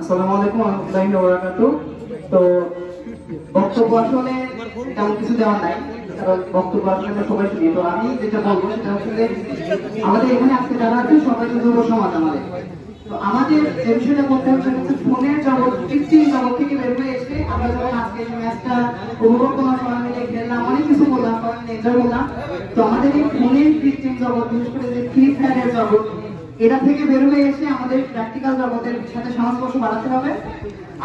আসসালামু আলাইকুম ওয়া রাহমাতুল্লাহি ওয়া বারাকাতুহু। তো বক্তব্য আসলে তেমন কিছু দেওয়ার নাই, কারণ বক্তব্য আসলে আমরা সবাই শুনি। তো আমি যেটা বলবো সেটা আসলে আমাদের এখানে আজকে যারা আছে সবাই তো যুব সমাজ আমাদের। তো আমাদের যে বিষয়টা করতে হবে সেটা হচ্ছে ফোনের জগৎ, কৃত্রিম জগৎ থেকে বের হয়ে এসে আমরা যখন আজকে এই ম্যাচটা উপভোগ করলাম, সবাই মিলে খেললাম, অনেক কিছু করলাম, সবাই মিলে এনজয় করলাম। তো আমাদের এই ফোনের কৃত্রিম জগৎ, বিশেষ করে যে ফ্রি ফায়ারের জগৎ, এটা থেকে বের হয়ে এসে আমাদের প্র্যাকটিক্যাল জগতের সাথে সংস্পর্শ বাড়াতে হবে।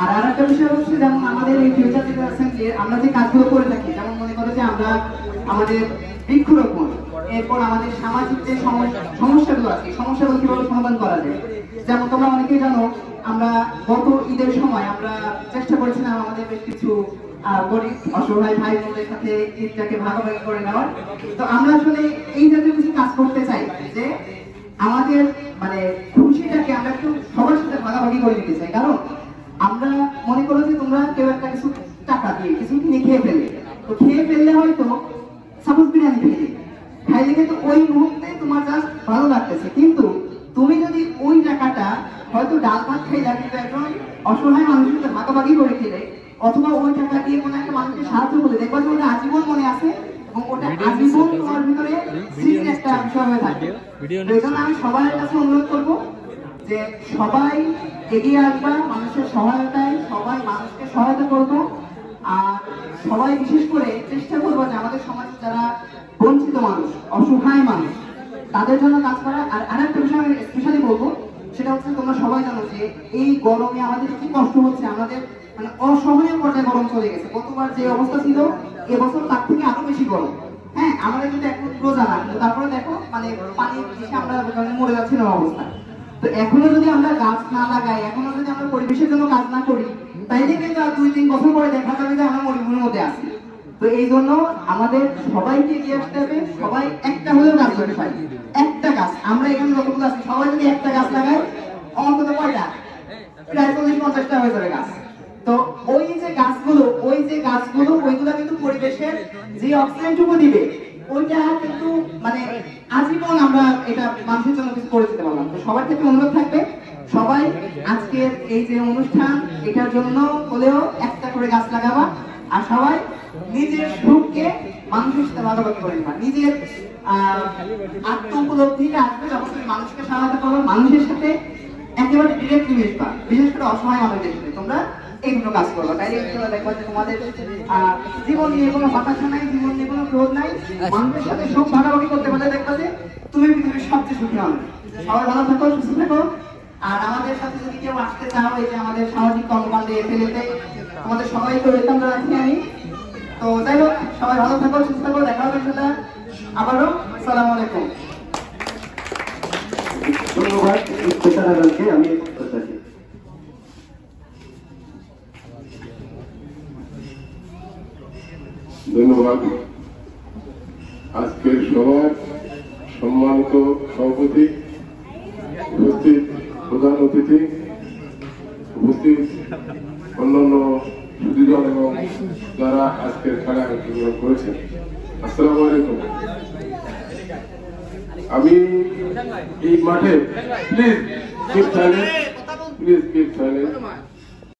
আর আরেকটা বিষয় হচ্ছে, যেমন আমাদের এই ফিউচার জেনারেশন যে আমরা যে কাজগুলো করে থাকি, যেমন মনে করো যে আমরা আমাদের বৃক্ষরোপণ, এরপর আমাদের সামাজিক যে সমস্যাগুলো আছে, সমস্যাগুলো কিভাবে সমাধান করা যায়। যেমন তোমরা অনেকেই জানো, আমরা গত ঈদের সময় আমরা চেষ্টা করেছিলাম আমাদের বেশ কিছু গরিব অসহায় ভাই বোনদের সাথে ঈদটাকে ভাগাভাগি করে নেওয়ার। তো আমরা আসলে এই জাতীয় কিছু কাজ করতে চাই যে আমাদের মানে খুশিটাকে আমরা একটু সবার সাথে ভাগাভাগি করে নিতে চাই। কারণ আমরা মনে করো যে তোমরা কেউ একটা কিছু টাকা দিয়ে কিছু কিনে খেয়ে ফেললে, তো খেয়ে ফেললে হয়তো সাপোজ বিরিয়ানি খাইলে কিন্তু ওই মুহূর্তে তোমার জাস্ট ভালো লাগতেছে, কিন্তু তুমি যদি ওই টাকাটা হয়তো ডাল ভাত খাইলা, কিন্তু একজন অসহায় মানুষের সাথে ভাগাভাগি করে খেলে, অথবা ওই টাকা দিয়ে কোনো একটা মানুষকে সাহায্য করলে, দেখবা যে ওটা আজীবন মনে আছে এবং ওটা আজীবন তোমার ভিতরে স্মৃতির একটা বিষয় হয়ে থাকবে। এই জন্য আমি সবার কাছে অনুরোধ করবো যে সবাই এগিয়ে আসবা মানুষের সহায়তায়, সবাই মানুষকে সহায়তা করবো। আর সবাই বিশেষ করে চেষ্টা করবো যে আমাদের সমাজে যারা বঞ্চিত মানুষ, অসহায় মানুষ, তাদের জন্য কাজ করা। আর আরেকটা বিষয় আমি স্পেশালি বলবো, সেটা হচ্ছে তোমরা সবাই জানো যে এই গরমে আমাদের কি কষ্ট হচ্ছে, আমাদের মানে অসহনীয় পর্যায়ে গরম চলে গেছে। গতবার যে অবস্থা ছিল এবছর তার থেকে আরো বেশি গরম। হ্যাঁ, আমাদের কিন্তু এখন রোজা না, কিন্তু তারপরে দেখো মানে পানির এসে আমরা মরে যাচ্ছিলাম অবস্থা। তো এখনো যদি আমরা গাছ না লাগাই, এখনো যদি আমরা পরিবেশের জন্য কাজ না করি, তাইলে কিন্তু আর 2-3 বছর পরে দেখা যাবে যে আমরা মরুভূমির মধ্যে আছি। তো এই জন্য আমাদের সবাইকে এগিয়ে আসতে হবে, সবাই একটা হলেও গাছ লাগাতে পারি। একটা গাছ, আমরা এখানে যতগুলো আছি সবাই যদি একটা গাছ লাগাই, অন্তত কয়টা, প্রায় 40-50টা হয়ে যাবে গাছ। তো ওই যে গাছগুলো ওইগুলা কিন্তু পরিবেশের যে অক্সিজেনটুকু দিবে, ওইটা কিন্তু মানে আজীবন আমরা এটা মানুষের জন্য কিছু করে দিতে পারলাম। তো সবার থেকে অনুরোধ থাকবে, সবাই আজকের এই যে অনুষ্ঠান, এটার জন্য হলেও একটা করে গাছ লাগাবা। আর সবাই নিজের সুখকে মানুষের সাথে ভাগাভাগি করে নিবা, নিজের আত্ম উপলব্ধিটা আসবে যখন তুমি মানুষকে সহায়তা করো, মানুষের সাথে একেবারে ডিরেক্টলি মিশবা, বিশেষ করে অসহায় মানুষদের সাথে তোমরা এইগুলো কাজ করবো। তাইলে দেখবা যে তোমাদের জীবন নিয়ে কোনো হতাশা নাই, জীবন নিয়ে কোনো ক্রোধ নাই, মানুষের সাথে সুখ ভাগাভাগি করতে পারলে দেখবা যে তুমি পৃথিবীর সবচেয়ে সুখী মানুষ। সবাই ভালো থাকো, সুস্থ থাকো। আর আমাদের সাথে যদি কেউ আসতে চাও, এই যে আমাদের সামাজিক কর্মকাণ্ডে ফেলেতে তোমাদের সবাইকে ওয়েলকাম জানাচ্ছি আমি। তো যাই হোক, সবাই ভালো থাকো, সুস্থ থাকো, দেখা হবে সেটা আবারও। আসসালামু আলাইকুম। ধন্যবাদ স্পেশালকে। আমি ধন্যবাদ আজকের সভার সম্মানিত সভাপতি, উপস্থিত প্রধান অতিথি, উপস্থিত অন্যান্য সুদীজন এবং যারা আজকের খেলায় অংশগ্রহণ করেছেন, আসসালামু আলাইকুম। আমি এই মাঠে প্লিজ কিপ সাইলেন্ট,